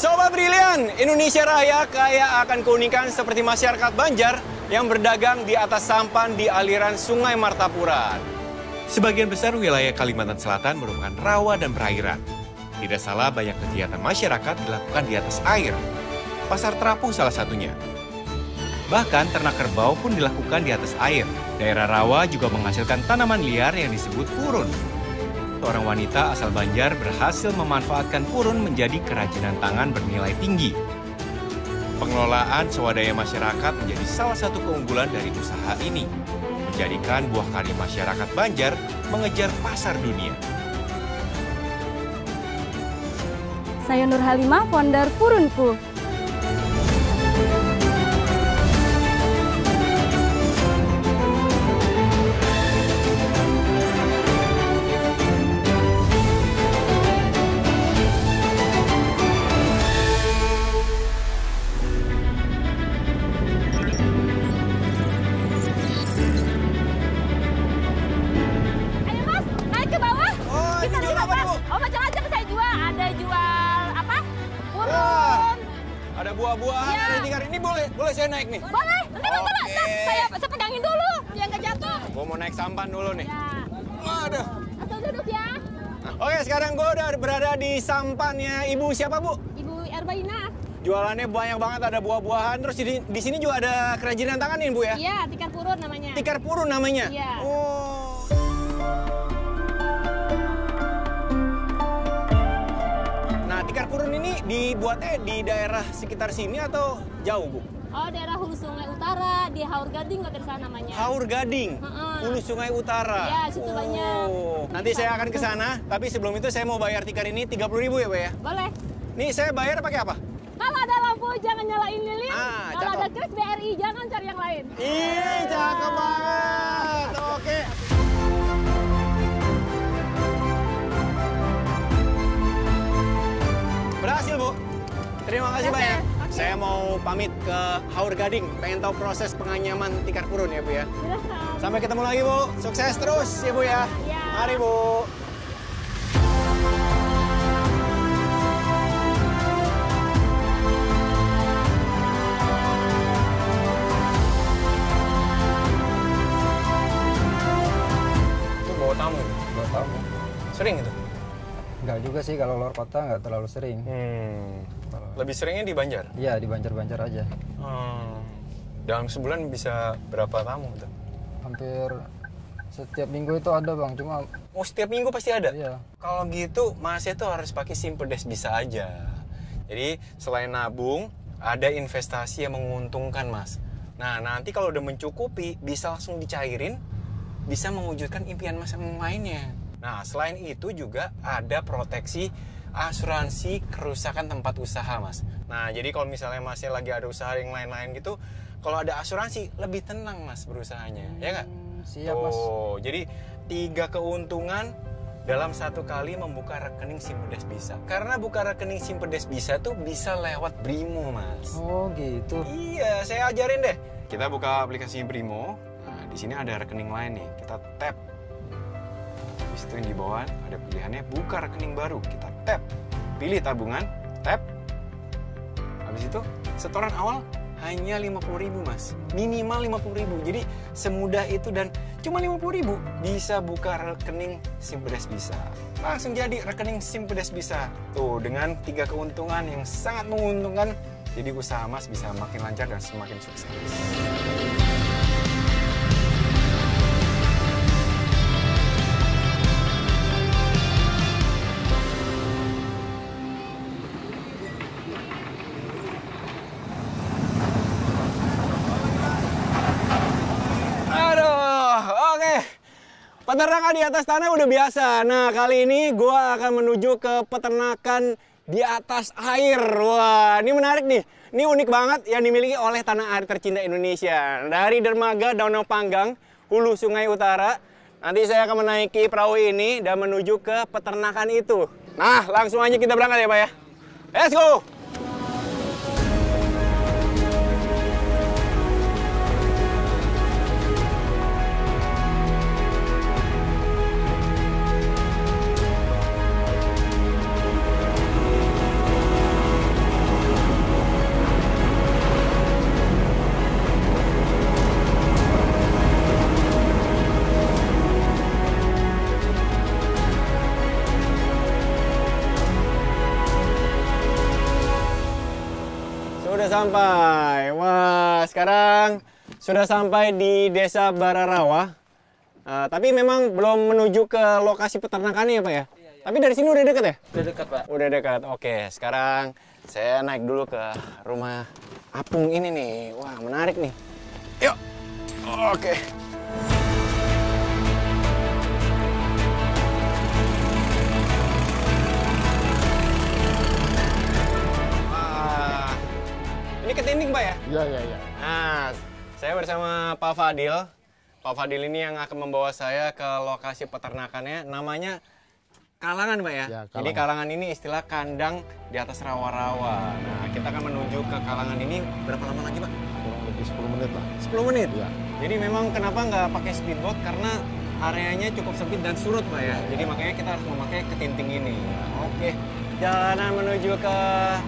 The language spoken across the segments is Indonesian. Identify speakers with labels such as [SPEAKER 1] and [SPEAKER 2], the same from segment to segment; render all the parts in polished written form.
[SPEAKER 1] Sobat Brilian, Indonesia Raya kaya akan keunikan seperti masyarakat Banjar yang berdagang di atas sampan di aliran Sungai Martapura. Sebagian besar wilayah Kalimantan Selatan merupakan rawa dan perairan. Tidak salah banyak kegiatan masyarakat dilakukan di atas air. Pasar terapung salah satunya. Bahkan ternak kerbau pun dilakukan di atas air. Daerah rawa juga menghasilkan tanaman liar yang disebut purun. Seorang wanita asal Banjar berhasil memanfaatkan purun menjadi kerajinan tangan bernilai tinggi. Pengelolaan swadaya masyarakat menjadi salah satu keunggulan dari usaha ini, menjadikan buah karya masyarakat Banjar mengejar pasar dunia.
[SPEAKER 2] Saya Nur Halimah, founder Purunku.
[SPEAKER 1] Ada buah-buahan, ya. Ada tikar. Ini boleh saya naik nih?
[SPEAKER 2] Boleh, nanti saya pegangin dulu, biar nggak jatuh.
[SPEAKER 1] Gue mau naik sampan dulu nih.
[SPEAKER 2] Ya.
[SPEAKER 1] Waduh.
[SPEAKER 2] Asal duduk ya.
[SPEAKER 1] Oke, sekarang gue udah berada di sampannya Ibu siapa, Bu?
[SPEAKER 2] Ibu Erbaina.
[SPEAKER 1] Jualannya banyak banget, ada buah-buahan. Terus di sini juga ada kerajinan tangan nih, Bu ya?
[SPEAKER 2] Iya, tikar purun namanya.
[SPEAKER 1] Tikar purun namanya?
[SPEAKER 2] Iya.
[SPEAKER 1] Oh. Tikar purun ini dibuatnya di daerah sekitar sini atau jauh, Bu?
[SPEAKER 2] Oh, daerah Hulu Sungai Utara, di Haur Gading kalau tidak salah namanya.
[SPEAKER 1] Haur Gading? Hulu Sungai Utara?
[SPEAKER 2] Ya, situ banyak.
[SPEAKER 1] Nanti saya akan ke sana, tapi sebelum itu saya mau bayar tikar ini 30.000 ya, Bu ya?
[SPEAKER 2] Boleh.
[SPEAKER 1] Nih, saya bayar pakai apa?
[SPEAKER 2] Kalau ada lampu, jangan nyalain lilin. Kalau
[SPEAKER 1] cakep.
[SPEAKER 2] ada kris BRI, jangan cari yang lain.
[SPEAKER 1] Ih, cakep banget. Oke. Berhasil, Bu. Terima kasih banyak. Okay. Saya mau pamit ke Haur Gading. Pengen tahu proses penganyaman tikar purun ya, Bu ya. Sampai ketemu lagi, Bu. Sukses terus ya, Bu ya.
[SPEAKER 2] Ya.
[SPEAKER 1] Mari, Bu. Itu bawa tamu.
[SPEAKER 3] Bawa tamu.
[SPEAKER 1] Sering itu?
[SPEAKER 3] Enggak juga sih, kalau luar kota nggak terlalu sering.
[SPEAKER 1] Lebih seringnya di Banjar?
[SPEAKER 3] Iya, di Banjar-Banjar aja.
[SPEAKER 1] Dalam sebulan bisa berapa tamu tuh?
[SPEAKER 3] Hampir setiap minggu itu ada, Bang. Cuma
[SPEAKER 1] setiap minggu pasti ada?
[SPEAKER 3] Iya.
[SPEAKER 1] Kalau gitu, Masnya tuh harus pakai Simpedes bisa aja. Jadi, selain nabung, ada investasi yang menguntungkan, Mas. Nah, nanti kalau udah mencukupi, bisa langsung dicairin, bisa mewujudkan impian Mas yang lainnya. Nah, selain itu juga ada proteksi asuransi kerusakan tempat usaha, Mas. Nah, jadi kalau misalnya Masnya lagi ada usaha yang lain-lain gitu, kalau ada asuransi, lebih tenang, Mas, berusahanya. Ya nggak?
[SPEAKER 3] Siap, Mas.
[SPEAKER 1] Jadi 3 keuntungan dalam satu kali membuka rekening Simpedes Bisa. Karena buka rekening Simpedes Bisa tuh bisa lewat Brimo, Mas.
[SPEAKER 3] Oh, gitu.
[SPEAKER 1] Iya, saya ajarin deh. Kita buka aplikasinya Brimo. Nah, di sini ada rekening lain nih. Kita tap. Habis itu yang di bawah ada pilihannya buka rekening baru. Kita tap. Pilih tabungan, tap. Habis itu setoran awal hanya 50.000, Mas. Minimal 50.000. Jadi semudah itu dan cuma 50.000 bisa buka rekening Simpedes Bisa. Langsung jadi rekening Simpedes Bisa. Tuh, dengan 3 keuntungan yang sangat menguntungkan. Jadi usaha Mas bisa makin lancar dan semakin sukses. Peternakan di atas tanah udah biasa. Nah, kali ini gue akan menuju ke peternakan di atas air. Wah, ini menarik nih. Ini unik banget yang dimiliki oleh tanah air tercinta Indonesia. Dari dermaga Danau Panggang, Hulu Sungai Utara. Nanti saya akan menaiki perahu ini dan menuju ke peternakan itu. Nah, langsung aja kita berangkat ya, Pak ya. Let's go! sudah sampai. Wah, sekarang sudah sampai di Desa Bararawa. Tapi memang belum menuju ke lokasi peternakannya ya, Pak ya? Iya. Tapi dari sini udah dekat ya?
[SPEAKER 4] Udah dekat, Pak.
[SPEAKER 1] Udah dekat. Oke, sekarang saya naik dulu ke rumah apung ini nih. Wah, menarik nih. Yuk. Oke. Ini ketinding, Pak ya?
[SPEAKER 3] Iya.
[SPEAKER 1] Nah, saya bersama Pak Fadil. Pak Fadil ini yang akan membawa saya ke lokasi peternakannya. Namanya Kalangan, Pak ya?
[SPEAKER 3] Ya,
[SPEAKER 1] Jadi Kalangan ini istilah kandang di atas rawa-rawa. Nah, kita akan menuju ke Kalangan ini berapa lama lagi, Pak?
[SPEAKER 3] Kurang lebih 10 menit lah.
[SPEAKER 1] 10 menit?
[SPEAKER 3] Iya.
[SPEAKER 1] Jadi memang kenapa nggak pakai speedboat? Karena areanya cukup sempit dan surut, Pak ya? Jadi makanya kita harus memakai ketinting ini. Oke. Jalanan menuju ke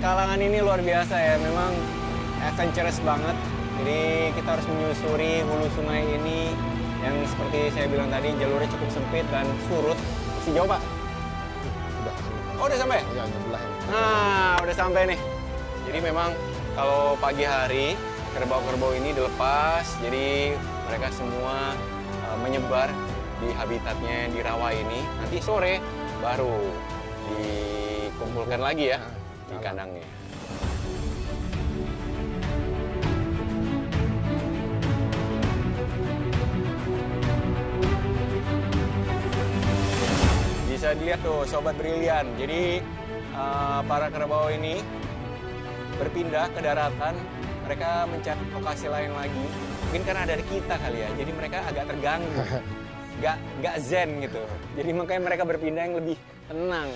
[SPEAKER 1] Kalangan ini luar biasa ya. Memang adventurous banget. Jadi kita harus menyusuri hulu sungai ini yang seperti saya bilang tadi jalurnya cukup sempit dan surut. Masih jauh, Pak?
[SPEAKER 3] Udah.
[SPEAKER 1] Oh, udah sampai?
[SPEAKER 3] Iya, nyebelah ini.
[SPEAKER 1] Nah, udah sampai nih. Jadi memang kalau pagi hari kerbau-kerbau ini dilepas, jadi mereka semua menyebar di habitatnya di rawa ini. Nanti sore baru dikumpulkan lagi ya di kandangnya. Bisa dilihat tuh Sobat Brilian. Jadi para kerbau ini berpindah ke daratan. Mereka mencari lokasi lain lagi. Mungkin karena ada kita kali ya. Jadi mereka agak terganggu. Nggak zen gitu. Jadi makanya mereka berpindah yang lebih tenang.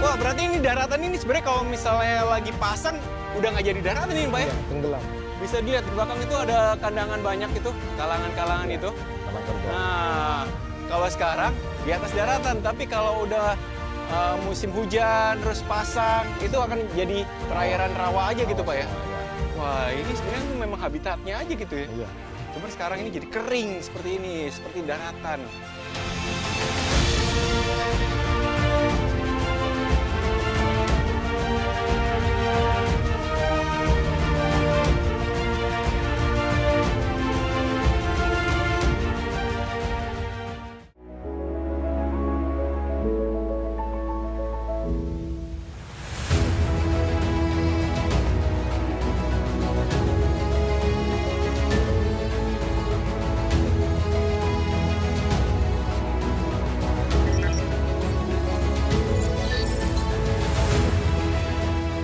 [SPEAKER 1] Wah, berarti ini daratan ini sebenarnya kalau misalnya lagi pasang udah nggak jadi daratan ini, Pak ya?
[SPEAKER 3] Iya, tenggelam.
[SPEAKER 1] Bisa dilihat di belakang itu ada kandangan banyak itu, kalangan-kalangan itu.
[SPEAKER 3] Kalang kerbau.
[SPEAKER 1] Nah, kalau sekarang di atas daratan, tapi kalau udah musim hujan terus pasang, itu akan jadi perairan rawa aja gitu, Pak ya? Wah, ini sebenarnya memang habitatnya aja gitu ya?
[SPEAKER 3] Iya.
[SPEAKER 1] Cuma sekarang ini jadi kering seperti ini, seperti daratan.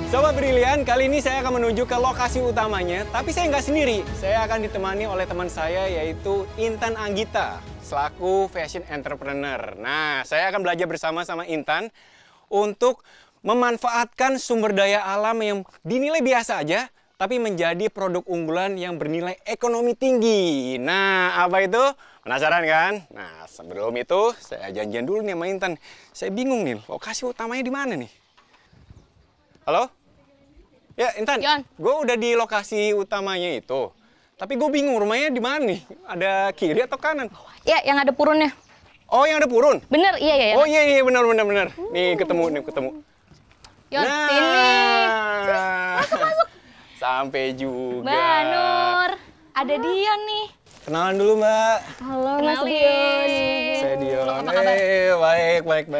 [SPEAKER 1] Sobat Brilian, kali ini saya akan menuju ke lokasi utamanya, tapi saya nggak sendiri. Saya akan ditemani oleh teman saya, yaitu Intan Anggita, selaku fashion entrepreneur. Nah, saya akan belajar bersama sama Intan untuk memanfaatkan sumber daya alam yang dinilai biasa aja, tapi menjadi produk unggulan yang bernilai ekonomi tinggi. Nah, apa itu? Penasaran kan? Nah, sebelum itu, saya janjian dulu nih sama Intan. Saya bingung nih, lokasi utamanya di mana nih? Halo? Ya, Intan, gue udah di lokasi utamanya itu. Tapi gue bingung rumahnya di mana nih? Ada kiri atau kanan?
[SPEAKER 2] Ya, yang ada purunnya.
[SPEAKER 1] Oh, yang ada purun?
[SPEAKER 2] Bener, iya.
[SPEAKER 1] Oh iya, benar. Nih, ketemu.
[SPEAKER 2] Yon,
[SPEAKER 1] nah,
[SPEAKER 2] sini. Masuk.
[SPEAKER 1] Sampai juga.
[SPEAKER 2] Mbak Nur, ada Dion nih.
[SPEAKER 1] Kenalan dulu, Mbak.
[SPEAKER 2] Halo, Mas Dion.
[SPEAKER 1] Saya Dion.
[SPEAKER 2] Apa kabar?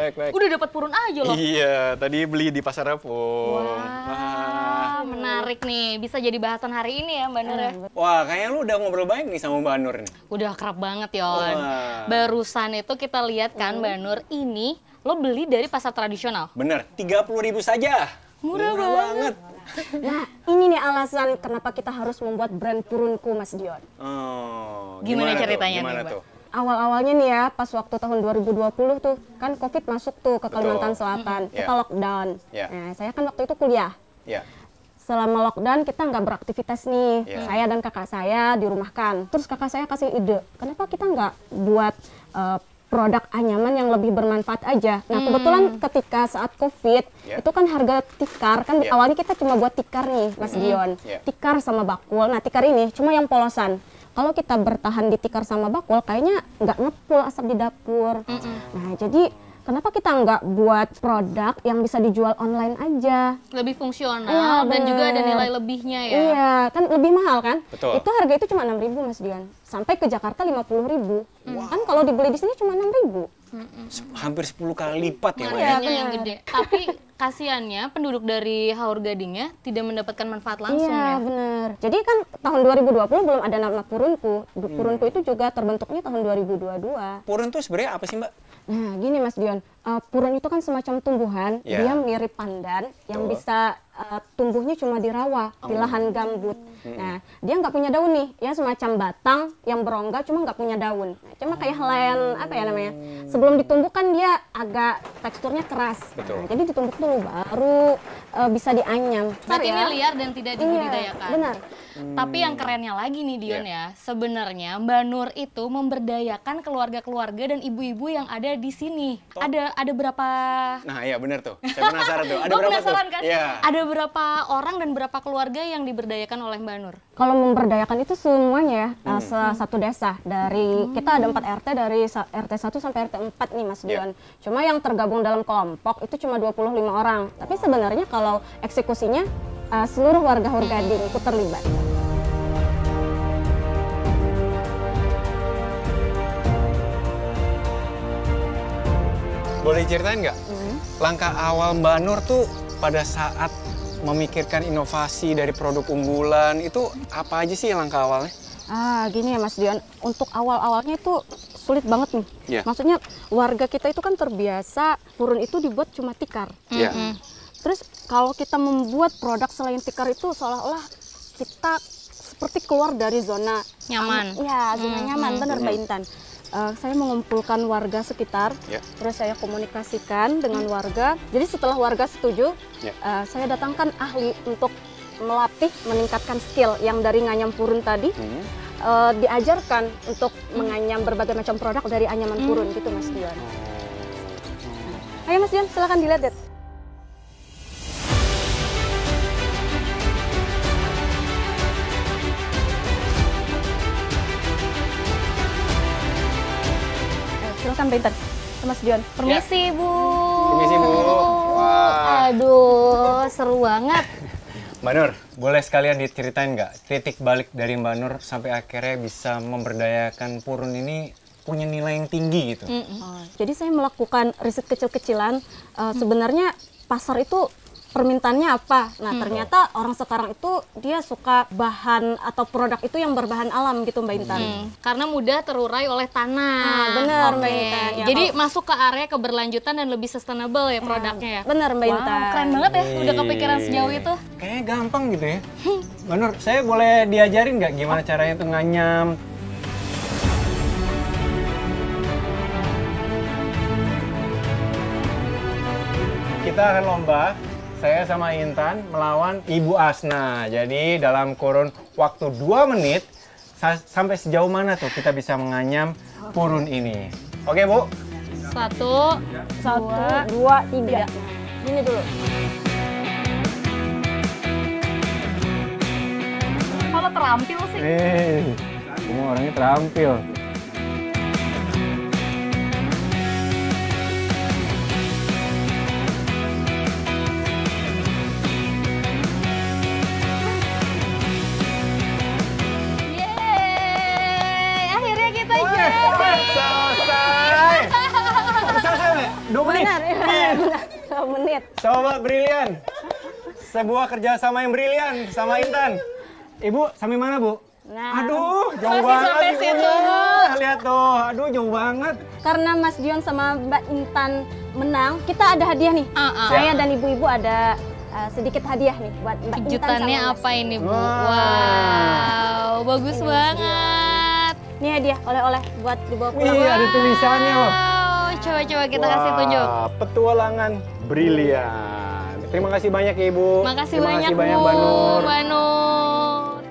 [SPEAKER 1] Baik.
[SPEAKER 2] Udah dapat purun aja loh.
[SPEAKER 1] Iya, tadi beli di Pasar Repong.
[SPEAKER 2] Wah, menarik nih. Bisa jadi bahasan hari ini ya, Mbak Nur ya.
[SPEAKER 1] Wah, kayaknya lu udah ngobrol baik nih sama Mbak Nur nih.
[SPEAKER 2] Udah kerap banget, Yon.
[SPEAKER 1] Wah.
[SPEAKER 2] Barusan itu kita lihat kan, Mbak Nur, ini lo beli dari pasar tradisional.
[SPEAKER 1] Bener, 30.000 saja.
[SPEAKER 2] Murah banget.
[SPEAKER 5] Nah, ini nih alasan kenapa kita harus membuat brand Purunku, Mas Dion.
[SPEAKER 1] Oh,
[SPEAKER 2] Gimana ceritanya
[SPEAKER 1] Gimana
[SPEAKER 2] nih,
[SPEAKER 1] tuh?
[SPEAKER 5] Awal-awalnya nih ya, pas waktu tahun 2020 tuh, kan COVID masuk tuh ke Kalimantan Selatan. Kita lockdown.
[SPEAKER 1] Yeah.
[SPEAKER 5] Nah, saya kan waktu itu kuliah.
[SPEAKER 1] Ya.
[SPEAKER 5] Selama lockdown kita nggak beraktivitas nih.
[SPEAKER 1] Yeah.
[SPEAKER 5] Saya dan kakak saya dirumahkan. Terus kakak saya kasih ide, kenapa kita nggak buat produk anyaman yang lebih bermanfaat aja. Nah, kebetulan ketika saat COVID, itu kan harga tikar, kan awalnya kita cuma buat tikar nih, Mas Dion. Tikar sama bakul. Nah, tikar ini cuma yang polosan. kalau kita bertahan di tikar sama bakul, kayaknya nggak ngepul asap di dapur. Nah, jadi kenapa kita nggak buat produk yang bisa dijual online aja?
[SPEAKER 2] Lebih fungsional
[SPEAKER 5] Iya,
[SPEAKER 2] dan juga ada
[SPEAKER 5] bener.
[SPEAKER 2] nilai lebihnya ya.
[SPEAKER 5] Iya, kan lebih mahal kan?
[SPEAKER 1] Betul.
[SPEAKER 5] Itu harga itu cuma 6.000 Mas Dian. Sampai ke Jakarta 50.000. Kan kalau dibeli di sini cuma 6.000.
[SPEAKER 1] Hampir 10 kali lipat ya, Mbak.
[SPEAKER 2] Marginnya
[SPEAKER 5] Iya,
[SPEAKER 2] yang
[SPEAKER 5] benar.
[SPEAKER 2] gede. Tapi kasihannya penduduk dari Haur Gadingnya tidak mendapatkan manfaat langsung
[SPEAKER 5] Iya,
[SPEAKER 2] ya.
[SPEAKER 5] benar. Jadi kan tahun 2020 belum ada nama Purunku. Purunku itu juga terbentuknya tahun 2022.
[SPEAKER 1] Purun tuh sebenarnya apa sih, Mbak?
[SPEAKER 5] Nah, gini Mas Dion, purun itu kan semacam tumbuhan,
[SPEAKER 1] Ya.
[SPEAKER 5] dia mirip pandan yang
[SPEAKER 1] Betul.
[SPEAKER 5] bisa tumbuhnya cuma di rawa, di lahan gambut. Nah, dia nggak punya daun nih, ya semacam batang yang berongga cuma nggak punya daun. Nah, cuma kayak helaian apa ya namanya? Sebelum ditumbuk kan dia agak teksturnya keras.
[SPEAKER 1] Betul.
[SPEAKER 5] Nah, jadi ditumbuk dulu baru bisa dianyam.
[SPEAKER 2] Berarti
[SPEAKER 5] Ntar
[SPEAKER 2] ini
[SPEAKER 5] ya.
[SPEAKER 2] liar dan tidak dibudidayakan.
[SPEAKER 5] Iya, benar.
[SPEAKER 2] Tapi yang kerennya lagi nih Dion ya, sebenarnya Mbak Nur itu memberdayakan keluarga-keluarga dan ibu-ibu yang ada di sini. Ada berapa?
[SPEAKER 1] Nah, iya benar tuh. Saya penasaran tuh. Ada
[SPEAKER 2] Lo
[SPEAKER 1] berapa
[SPEAKER 2] penasaran
[SPEAKER 1] tuh?
[SPEAKER 2] kan?
[SPEAKER 1] Iya.
[SPEAKER 2] Ada berapa orang dan berapa keluarga yang diberdayakan oleh Mbak Nur?
[SPEAKER 5] Kalau memberdayakan itu semuanya ya, satu desa. Dari kita ada 4 RT dari RT 1 sampai RT 4 nih Mas Dion. Cuma yang tergabung dalam kelompok itu cuma 25 orang. Tapi sebenarnya kalau eksekusinya seluruh warga Haur Gading ikut terlibat.
[SPEAKER 1] Boleh ceritain nggak? Langkah awal Mbak Nur tuh pada saat memikirkan inovasi dari produk unggulan itu apa aja sih langkah awalnya?
[SPEAKER 5] Gini ya Mas Dion, untuk awal-awalnya itu sulit banget nih.
[SPEAKER 1] Iya.
[SPEAKER 5] Maksudnya warga kita itu kan terbiasa purun itu dibuat cuma tikar.
[SPEAKER 1] Iya.
[SPEAKER 5] Terus kalau kita membuat produk selain tikar itu seolah-olah kita seperti keluar dari zona
[SPEAKER 2] Nyaman.
[SPEAKER 5] Ya, zona nyaman, benar Mbak Intan. Saya mengumpulkan warga sekitar,
[SPEAKER 1] Ya.
[SPEAKER 5] terus saya komunikasikan dengan warga. Jadi setelah warga setuju,
[SPEAKER 1] Ya.
[SPEAKER 5] saya datangkan ahli untuk melatih, meningkatkan skill yang dari nganyam purun tadi. Diajarkan untuk menganyam berbagai macam produk dari anyaman purun gitu Mas Dion. Ayo Mas Dion, silakan dilihat deh. Silakan Mbak Intan, Mas Dion.
[SPEAKER 2] Permisi Bu.
[SPEAKER 1] Permisi, Bu. Wah.
[SPEAKER 2] Aduh, seru banget.
[SPEAKER 1] Mbak Nur, boleh sekalian diceritain nggak titik balik dari Mbak Nur sampai akhirnya bisa memberdayakan purun ini punya nilai yang tinggi gitu?
[SPEAKER 5] Jadi saya melakukan riset kecil-kecilan. Sebenarnya pasar itu permintaannya apa? Nah ternyata orang sekarang itu dia suka bahan atau produk itu yang berbahan alam gitu Mbak Intan.
[SPEAKER 2] Karena mudah terurai oleh tanah.
[SPEAKER 5] Benar Mbak
[SPEAKER 2] Oke.
[SPEAKER 5] Intan. Ya,
[SPEAKER 2] Jadi masuk ke area keberlanjutan dan lebih sustainable ya produknya ya.
[SPEAKER 5] benar Mbak
[SPEAKER 2] Wow,
[SPEAKER 5] Intan.
[SPEAKER 2] keren banget ya udah kepikiran sejauh itu.
[SPEAKER 1] Kayaknya gampang gitu ya. Mbak Nur, saya boleh diajarin nggak gimana caranya tuh nganyam? Kita akan lomba, saya sama Intan melawan Ibu Asna. Jadi dalam kurun waktu 2 menit, sampai sejauh mana tuh kita bisa menganyam purun ini. Oke Bu?
[SPEAKER 2] 1,
[SPEAKER 5] 1, 2, 3. Gini dulu.
[SPEAKER 2] Kalau terampil sih.
[SPEAKER 1] Semua orangnya terampil.
[SPEAKER 2] Yeay, akhirnya kita jadi.
[SPEAKER 1] Selesai! Selesai, Mbak? 2 menit?
[SPEAKER 5] Benar, ya, benar. 2 menit.
[SPEAKER 1] Sobat brilian, sebuah kerjasama yang brilian sama Intan. Ibu, sampai mana Bu?
[SPEAKER 5] Nah.
[SPEAKER 1] Aduh, jauh
[SPEAKER 2] Masih
[SPEAKER 1] banget
[SPEAKER 2] sampai
[SPEAKER 1] ibunya.
[SPEAKER 2] situ.
[SPEAKER 1] Lihat tuh, aduh jauh banget.
[SPEAKER 5] Karena Mas Dion sama Mbak Intan menang, kita ada hadiah nih. Saya dan ibu-ibu ada sedikit hadiah nih buat Mbak Intan
[SPEAKER 2] Kejutannya
[SPEAKER 5] sama Mas.
[SPEAKER 2] apa ini Bu?
[SPEAKER 1] Wah.
[SPEAKER 2] Wow, bagus banget.
[SPEAKER 5] Ini hadiah oleh-oleh buat dibawa pulang.
[SPEAKER 1] Wih, ada tulisannya loh.
[SPEAKER 2] Wow, coba-coba kita kasih tunjuk.
[SPEAKER 1] Wah, petualangan brilian. Terima kasih banyak ya Ibu.
[SPEAKER 2] Makasih
[SPEAKER 1] Terima
[SPEAKER 2] banyak
[SPEAKER 1] kasih banyak
[SPEAKER 2] Bu,
[SPEAKER 1] Mbak Nur.
[SPEAKER 2] Mbak Nur.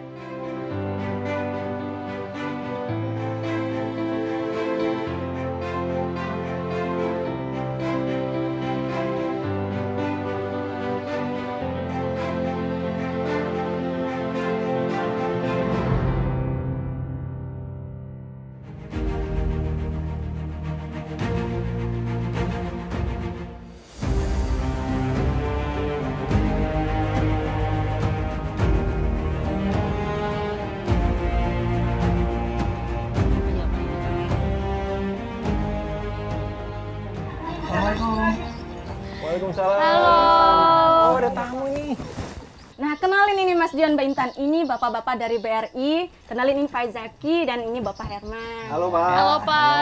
[SPEAKER 5] ini Mas Dion, Mbak Intan. Ini bapak-bapak dari BRI. Kenalin, ini Pak Zaki dan ini Bapak Herman.
[SPEAKER 3] Halo Pak.
[SPEAKER 2] Halo Pak.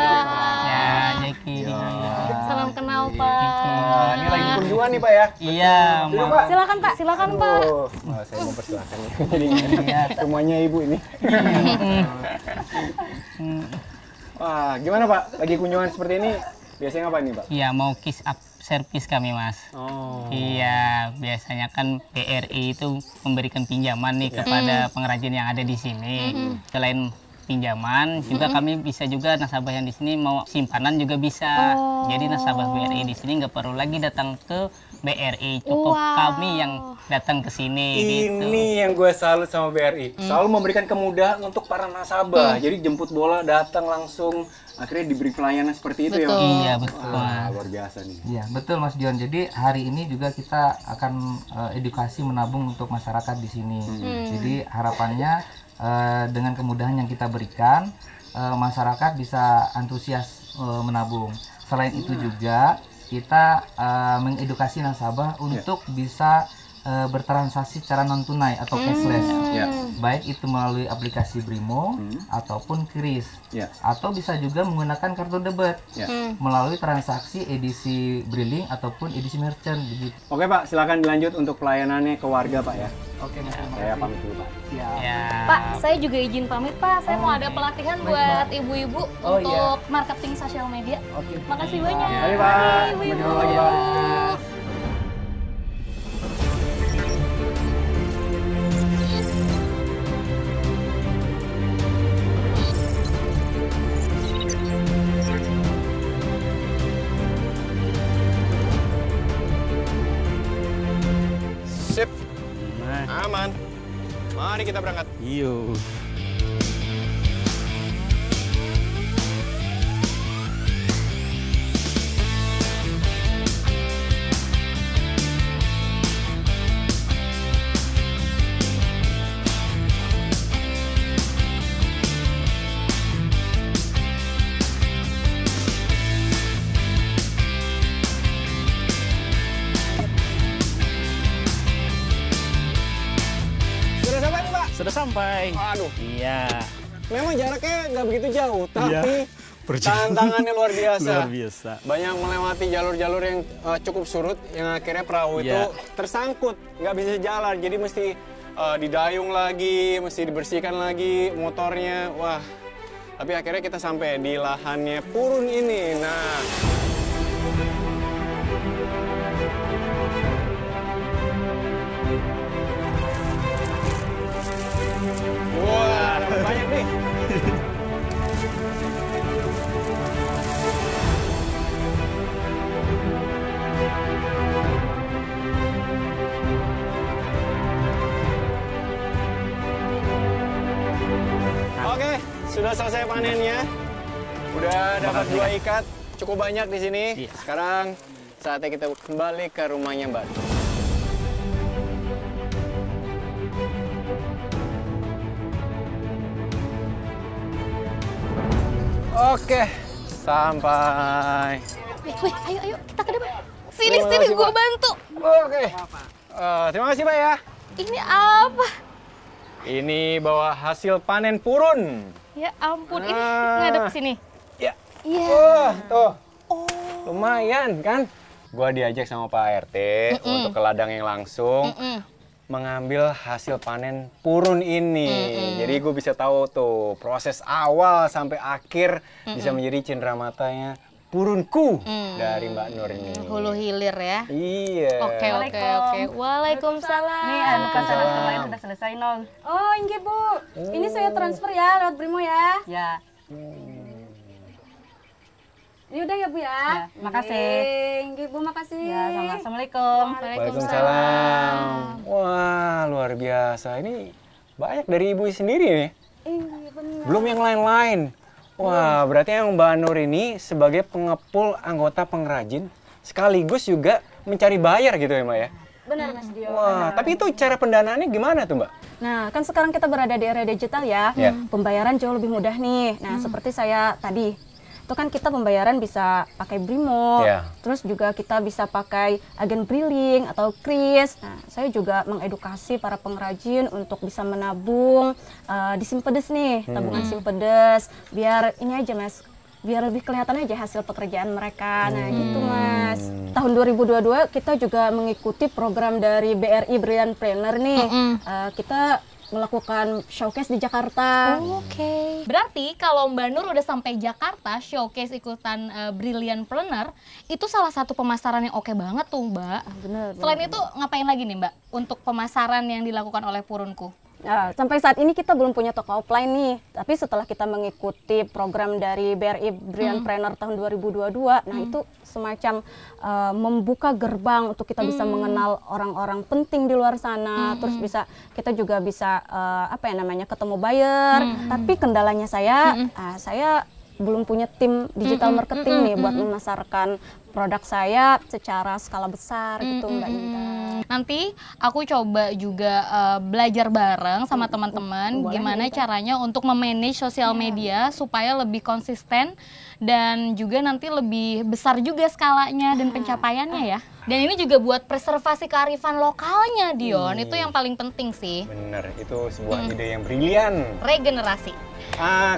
[SPEAKER 4] Ya, Jeki.
[SPEAKER 2] Salam kenal Pak.
[SPEAKER 3] Ini lagi kunjungan nih Pak ya?
[SPEAKER 4] Iya,
[SPEAKER 3] Sini, Pak.
[SPEAKER 2] Silakan Pak, silakan Pak.
[SPEAKER 3] Oh, saya mau persilahkan nih. Jadi rumahnya Ibu ini. Wah, gimana Pak? Lagi kunjungan seperti ini biasanya apa nih Pak?
[SPEAKER 4] Iya, mau kiss up service kami Mas.
[SPEAKER 3] Oh.
[SPEAKER 4] Iya, biasanya kan BRI itu memberikan pinjaman nih kepada pengrajin yang ada di sini. Selain pinjaman, juga kami bisa juga nasabah yang di sini mau simpanan juga bisa. Jadi nasabah BRI di sini nggak perlu lagi datang ke BRI, cukup kami yang datang ke sini. Gitu.
[SPEAKER 1] Ini yang gue salut sama BRI. Selalu memberikan kemudahan untuk para nasabah. Jadi jemput bola, datang langsung. Akhirnya diberi pelayanan seperti itu ya.
[SPEAKER 4] Iya, betul.
[SPEAKER 1] Wah, luar biasa nih.
[SPEAKER 6] Iya, betul Mas Dion. Jadi hari ini juga kita akan edukasi menabung untuk masyarakat di sini. Jadi harapannya dengan kemudahan yang kita berikan, masyarakat bisa antusias menabung. Selain itu juga kita mengedukasi nasabah untuk bisa bertransaksi secara non tunai atau cashless, baik itu melalui aplikasi Brimo ataupun Kris, atau bisa juga menggunakan kartu debit melalui transaksi edisi Briling ataupun edisi merchant begitu.
[SPEAKER 1] Oke Pak, silakan dilanjut untuk pelayanannya ke warga Pak ya.
[SPEAKER 6] Oke, Mas.
[SPEAKER 1] Saya pamit dulu Pak.
[SPEAKER 4] Ya.
[SPEAKER 2] Pak, saya juga izin pamit Pak. Saya mau ada pelatihan buat ibu-ibu untuk marketing sosial media. Makasih banyak.
[SPEAKER 1] Mari Pak.
[SPEAKER 2] Ibu-ibu.
[SPEAKER 1] Mari, Pak. Sip. Aman. Mari kita berangkat.
[SPEAKER 4] Yuk.
[SPEAKER 1] Sudah sampai nih Pak?
[SPEAKER 4] Sudah sampai.
[SPEAKER 1] Aduh.
[SPEAKER 4] Iya.
[SPEAKER 1] Memang jaraknya nggak begitu jauh, tapi tantangannya luar biasa.
[SPEAKER 4] Luar biasa.
[SPEAKER 1] Banyak melewati jalur-jalur yang cukup surut, yang akhirnya perahu itu tersangkut, nggak bisa jalan. Jadi mesti didayung lagi, mesti dibersihkan lagi motornya. Wah, tapi akhirnya kita sampai di lahannya Purun ini. Nah. Wah, dapat banyak nih. Oke, sudah selesai panennya. Udah dapat 2 ikat, cukup banyak di sini. Sekarang saatnya kita kembali ke rumahnya Mbak. Oke, sampai.
[SPEAKER 2] Wih, ayo, kita ke depan. Sini, gua bantu.
[SPEAKER 1] Oke. Terima kasih Pak ya.
[SPEAKER 2] Ini apa?
[SPEAKER 1] Ini bawa hasil panen Purun.
[SPEAKER 2] Ya ampun, ini ngadep sini.
[SPEAKER 1] Ya.
[SPEAKER 2] Iya.
[SPEAKER 1] Wah, tuh. Lumayan kan? Gua diajak sama Pak RT untuk ke ladang yang langsung mengambil hasil panen Purun ini. Jadi gue bisa tahu tuh proses awal sampai akhir bisa menjadi cenderamata Purunku dari Mbak Nur ini.
[SPEAKER 2] Hulu hilir ya.
[SPEAKER 1] Iya.
[SPEAKER 2] Oke. Waalaikumsalam.
[SPEAKER 5] Nih, transfer lain sudah selesai, Nol. Oh, inggih, Bu. Ini saya transfer ya lewat Brimo ya.
[SPEAKER 7] Ya,
[SPEAKER 5] Ini udah ya, Bu ya.
[SPEAKER 7] makasih.
[SPEAKER 5] Inggih, Bu, makasih.
[SPEAKER 7] Ya, sama. Assalamualaikum.
[SPEAKER 1] Waalaikumsalam. Wah, luar biasa. Ini banyak dari ibu sendiri nih.
[SPEAKER 5] Inggih, benar.
[SPEAKER 1] Belum yang lain-lain. Wah, berarti yang Mbak Nur ini sebagai pengepul anggota pengrajin sekaligus juga mencari bayar gitu ya, Mbak ya?
[SPEAKER 5] Benar, Mas Dio.
[SPEAKER 1] Wah, tapi itu cara pendanaannya gimana tuh, Mbak?
[SPEAKER 5] Nah, kan sekarang kita berada di era digital ya.
[SPEAKER 1] Ya.
[SPEAKER 5] Pembayaran jauh lebih mudah nih. Nah, seperti saya tadi itu kan kita pembayaran bisa pakai Brimo,
[SPEAKER 1] Iya.
[SPEAKER 5] terus juga kita bisa pakai agen Briling atau Kris. Nah, saya juga mengedukasi para pengrajin untuk bisa menabung di Simpedes nih, tabungan Simpedes, biar ini aja Mas, biar lebih kelihatan aja hasil pekerjaan mereka. Nah gitu Mas. Tahun 2022 kita juga mengikuti program dari BRI Brilliant Planner nih. Kita melakukan showcase di Jakarta.
[SPEAKER 2] Oke. Berarti kalau Mbak Nur udah sampai Jakarta showcase ikutan Brilliant Planner, itu salah satu pemasaran yang oke banget tuh Mbak.
[SPEAKER 5] Bener.
[SPEAKER 2] Selain itu ngapain lagi nih Mbak untuk pemasaran yang dilakukan oleh Purunku?
[SPEAKER 5] Nah, sampai saat ini kita belum punya toko offline nih, tapi setelah kita mengikuti program dari BRI Brilliant Planner tahun 2022, nah itu semacam membuka gerbang untuk kita bisa mengenal orang-orang penting di luar sana, terus kita juga bisa ketemu buyer. Tapi kendalanya saya belum punya tim digital marketing nih buat memasarkan produk saya secara skala besar gitu Mbak Intan.
[SPEAKER 2] Nanti aku coba juga belajar bareng sama teman-teman gimana caranya untuk memanage sosial media supaya lebih konsisten dan juga nanti lebih besar juga skalanya dan pencapaiannya ya. Dan ini juga buat preservasi kearifan lokalnya Dion, itu yang paling penting sih.
[SPEAKER 1] Bener, itu sebuah ide yang brilian.
[SPEAKER 2] Regenerasi.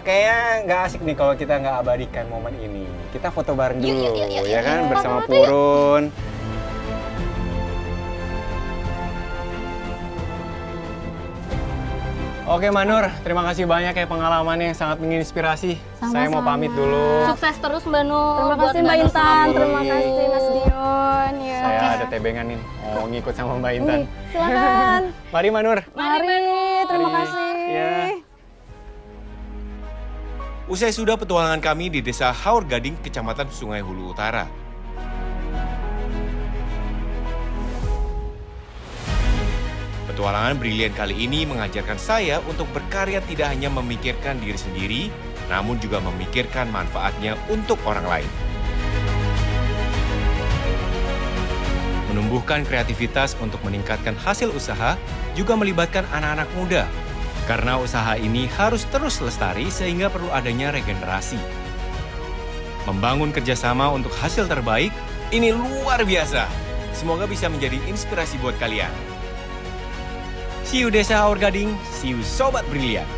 [SPEAKER 1] Kayaknya nggak asik nih kalau kita nggak abadikan momen ini. Kita foto bareng dulu,
[SPEAKER 2] Yuk,
[SPEAKER 1] ya kan,
[SPEAKER 2] yuk.
[SPEAKER 1] bersama
[SPEAKER 2] Foto-foto yuk.
[SPEAKER 1] Purun. Oke Manur, terima kasih banyak ya pengalamannya yang sangat menginspirasi. Saya mau pamit dulu.
[SPEAKER 2] Sukses terus Mbak Nur.
[SPEAKER 5] Terima
[SPEAKER 2] buat
[SPEAKER 5] kasih Mbak Intan,
[SPEAKER 2] Nur.
[SPEAKER 5] terima kasih Mas Dion. Ya.
[SPEAKER 1] Saya ada tebengan nih, mau ngikut sama Mbak Intan.
[SPEAKER 5] Silakan.
[SPEAKER 1] Mari Manur.
[SPEAKER 5] Mari, terima
[SPEAKER 1] Mari.
[SPEAKER 5] kasih.
[SPEAKER 1] Ya. Usai sudah petualangan kami di Desa Haur Gading, Kecamatan Sungai Hulu Utara. Petualangan brilian kali ini mengajarkan saya untuk berkarya tidak hanya memikirkan diri sendiri, namun juga memikirkan manfaatnya untuk orang lain. Menumbuhkan kreativitas untuk meningkatkan hasil usaha juga melibatkan anak-anak muda. Karena usaha ini harus terus lestari sehingga perlu adanya regenerasi. Membangun kerjasama untuk hasil terbaik, ini luar biasa. Semoga bisa menjadi inspirasi buat kalian. See you Desa Haur Gading, see you Sobat Brilian.